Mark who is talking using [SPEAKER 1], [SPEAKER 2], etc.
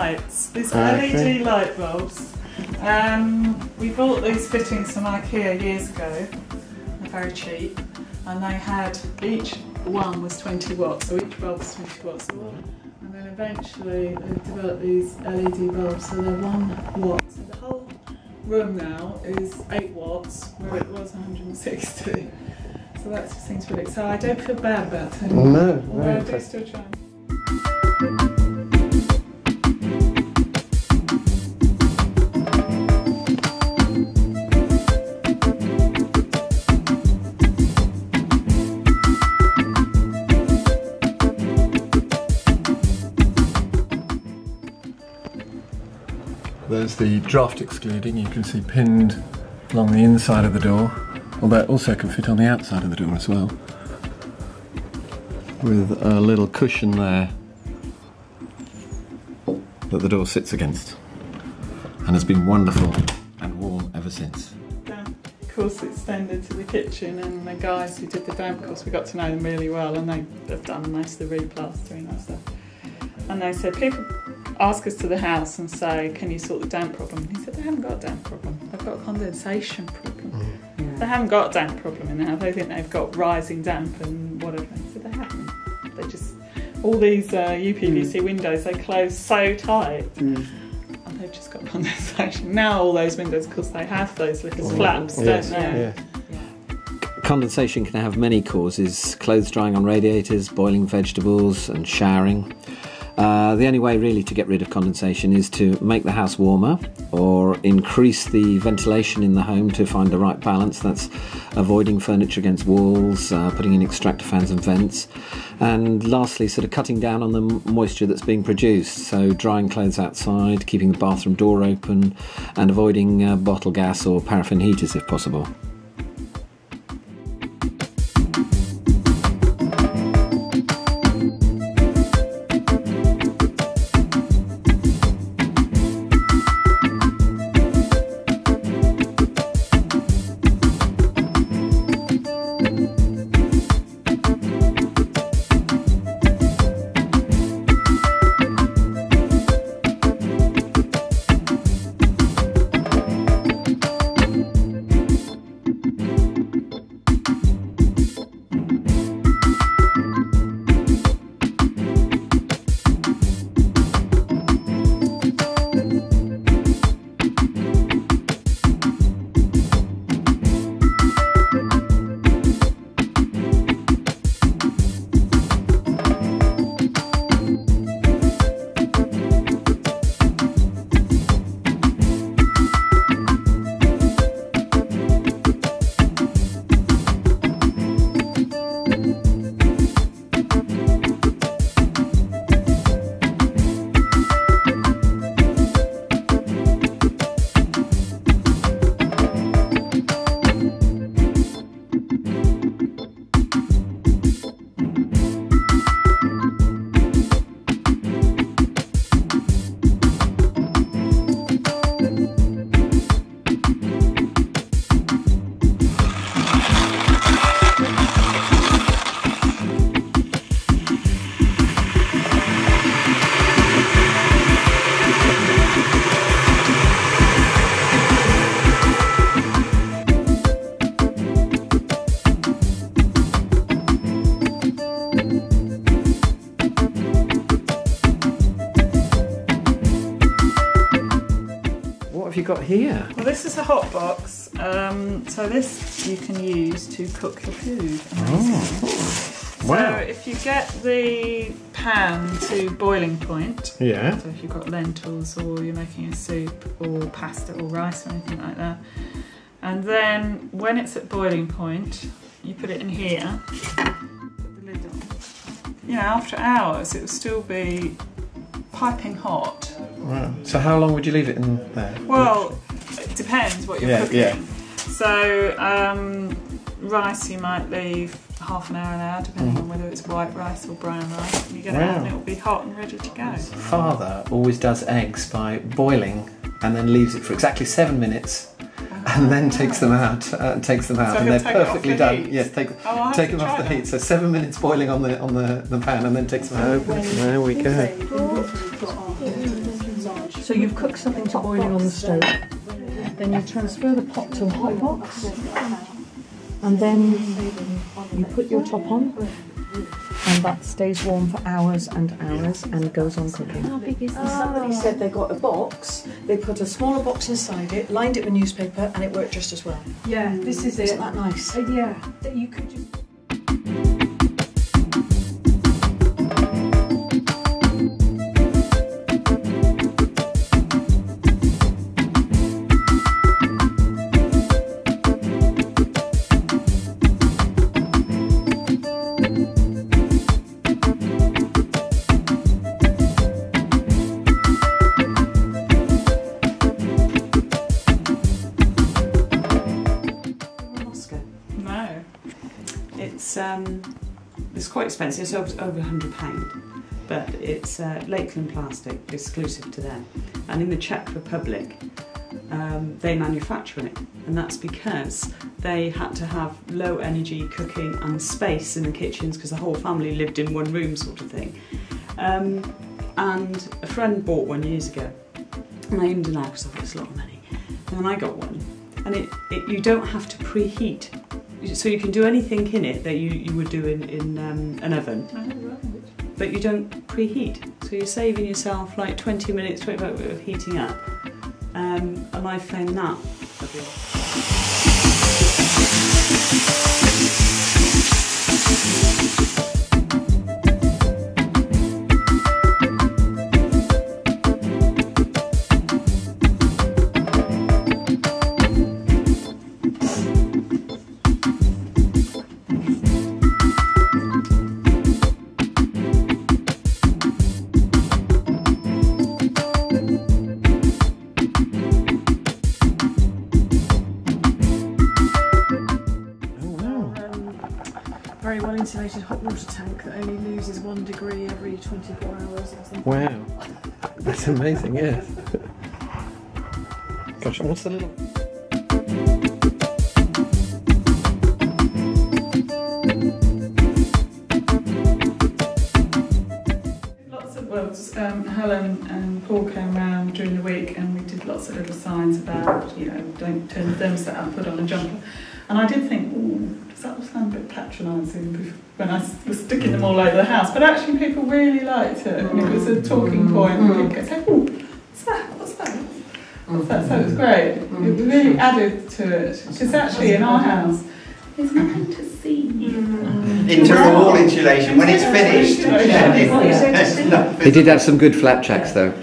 [SPEAKER 1] lights, these LED light bulbs. We bought these fittings from IKEA years ago. They're very cheap, and they had, each one was 20 watts, so each bulb was 20 watts. And then eventually they developed these LED bulbs, so they're 1 watt. So the whole room now is 8 watts, where it was 160. So that just seems really exciting. I don't feel bad about it.
[SPEAKER 2] No,
[SPEAKER 1] although I do still try.
[SPEAKER 2] There's the draft excluding, you can see pinned along the inside of the door, although it also can fit on the outside of the door as well, with a little cushion there that the door sits against, and has been wonderful and warm ever since.
[SPEAKER 1] Damp course extended to the kitchen, and the guys who did the damp course, we got to know them really well, and they've done most of the replastering and stuff. And they said, people ask us to the house and say, can you sort the damp problem? And he said, they haven't got a damp problem, they've got a condensation problem. Yeah. They haven't got a damp problem in the house, they think they've got rising damp and whatever. He said, they haven't. They just, all these UPVC windows, they close so tight, and they've just got condensation. Now all those windows, of course, they have those little flaps, don't they?
[SPEAKER 3] Yeah. Condensation can have many causes: clothes drying on radiators, boiling vegetables, and showering. The only way really to get rid of condensation is to make the house warmer or increase the ventilation in the home to find the right balance. That's avoiding furniture against walls, putting in extractor fans and vents, and lastly sort of cutting down on the moisture that's being produced, so drying clothes outside, keeping the bathroom door open, and avoiding bottle gas or paraffin heaters if possible. Got here?
[SPEAKER 1] Well, this is a hot box, so this you can use to cook your food.
[SPEAKER 2] Oh, wow.
[SPEAKER 1] So if you get the pan to boiling point, so if you've got lentils or you're making a soup or pasta or rice or anything like that, and then when it's at boiling point, you put it in here, put the lid on. You know, after hours it will still be piping hot.
[SPEAKER 2] Wow. So how long would you leave it in there?
[SPEAKER 1] Well, it depends what you're cooking. Yeah. So rice you might leave half an hour, depending on whether it's white rice or brown rice. And you get it out and it will be hot and ready to go.
[SPEAKER 2] Father always does eggs by boiling and then leaves it for exactly 7 minutes. And then takes them out, so
[SPEAKER 1] and
[SPEAKER 2] they're perfectly done.
[SPEAKER 1] Heat.
[SPEAKER 2] Yes, take them off the heat. So 7 minutes boiling on the pan, and then takes them out.
[SPEAKER 3] There we go.
[SPEAKER 4] So you've cooked something to boiling on the stove. Then you transfer the pot to a hot box. And then you put your top on. And that stays warm for hours and hours and goes on cooking.
[SPEAKER 5] How big is this?
[SPEAKER 4] Somebody said they got a box, they put a smaller box inside it, lined it with newspaper, and it worked just as well.
[SPEAKER 5] Yeah, this is it.
[SPEAKER 4] Isn't that nice?
[SPEAKER 5] Yeah, that you could just...
[SPEAKER 6] It's quite expensive. It's over £100, but it's Lakeland plastic, exclusive to them. And in the Czech Republic, they manufacture it, and that's because they had to have low energy cooking and space in the kitchens because the whole family lived in one room, sort of thing. And a friend bought one years ago, and I owned it now because I thought it's a lot of money. And then I got one, and you don't have to preheat. So you can do anything in it that you would do in an oven, but you don't preheat. So you're saving yourself like 20 minutes, 25 minutes of heating up. And I found that a bit.
[SPEAKER 5] Very well insulated hot water tank that only loses 1 degree every 24 hours or something.
[SPEAKER 3] Wow, that's amazing, yes. Gosh, what's the little...
[SPEAKER 1] Helen and Paul came round during the week and we did lots of little signs about, you know, don't turn the thermostat up, put on a jumper. And I did think, ooh, does that all sound a bit patronising when I was sticking them all over the house? But actually people really liked it, and it was a talking point. And people kept saying, ooh, what's that? What's that? What's that? So it was great. It really added to it. Because actually in our house, there's nothing to see.
[SPEAKER 7] Internal wall insulation, when it's finished.
[SPEAKER 3] He did have some good flapjacks though.